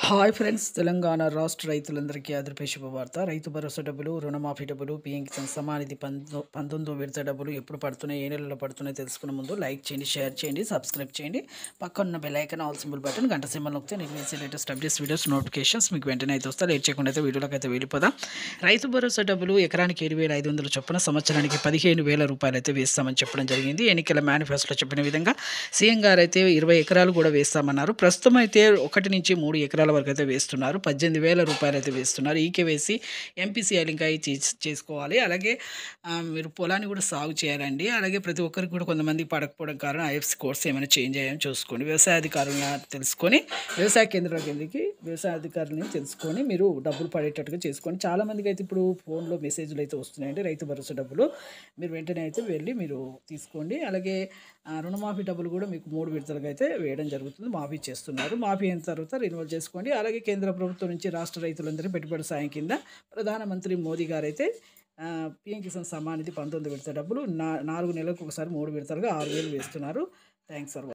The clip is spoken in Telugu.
హాయ్ ఫ్రెండ్స్, తెలంగాణ రాష్ట్ర రైతులందరికీ ఆదర్శ శుభవార్త. రైతు భరోసా డబ్బులు, రుణమాఫీ డబ్బులు, పీఎం కిసాన్ సమ్మాన్ నిధి 19వ విడత డబ్బులు ఎప్పుడు పడుతున్నాయి, ఏ నెలలో పడుతున్నాయి తెలుసుకునే ముందు లైక్ చేయండి, షేర్ చేయండి, సబ్స్క్రైబ్ చేయండి. పక్కన bell icon all symbol button గంట సింబల్ నొక్కితే నేను వేసే లేటెస్ట్ అప్డేట్స్, వీడియోస్, నోటిఫికేషన్స్ మీకు వెంటనే అయితే వస్తా. లేట్ చేయకుండా అయితే వీడియోలోకి అయితే వెళ్ళిపోదాం. రైతు భరోసా డబ్బులు ఎకరానికి 7,500 చొప్పున సంవత్సరానికి 15,000 రూపాయలు అయితే వేస్తామని చెప్పడం జరిగింది. ఎన్నికల మేనిఫెస్టోలో చెప్పిన విధంగా సీఎం గారు అయితే 20 ఎకరాలు కూడా వేస్తామన్నారు. ప్రస్తుతం అయితే 1 నుంచి 3 ఎకరాల వరకు అయితే వేస్తున్నారు. 18,000 రూపాయలు అయితే వేస్తున్నారు. ఈకేవైసీ ఎంపీసీఐ లింక్ అయి చేసుకోవాలి. అలాగే మీరు పొలాన్ని కూడా సాగు చేయాలండి. అలాగే ప్రతి ఒక్కరికి కూడా కొంతమంది పడకపోవడం కారణం ఐఎఫ్ఎస్సి కోర్స్ ఏమైనా చేంజ్ అయ్యాయని చూసుకోండి. వ్యవసాయ అధికారులను తెలుసుకొని వ్యవసాయ కేంద్రాల కిందకి వ్యవసాయ అధికారులను తెలుసుకొని మీరు డబ్బులు పడేటట్టుగా చేసుకోండి. చాలామందికి అయితే ఇప్పుడు ఫోన్లో మెసేజ్లు అయితే వస్తున్నాయండి. రైతు భరోసా డబ్బులు మీరు వెంటనే అయితే వెళ్ళి మీరు తీసుకోండి. అలాగే రుణమాఫీ డబ్బులు కూడా మీకు 3 విడతలుగా అయితే వేయడం జరుగుతుంది. మాఫీ చేస్తున్నారు. మాఫీ అయిన తర్వాత రెన్యువల్ చేసుకోండి. అలాగే కేంద్ర ప్రభుత్వం నుంచి రాష్ట్ర రైతులందరికీ పెట్టుబడి సాయం కింద ప్రధానమంత్రి మోదీ గారు అయితే పీఎం కిసాన్ సమ్మాన్ నిధి 19 విడత డబ్బులు 4 నెలలకు ఒకసారి 3 విడతలుగా 6,000 వేస్తున్నారు. Thanks for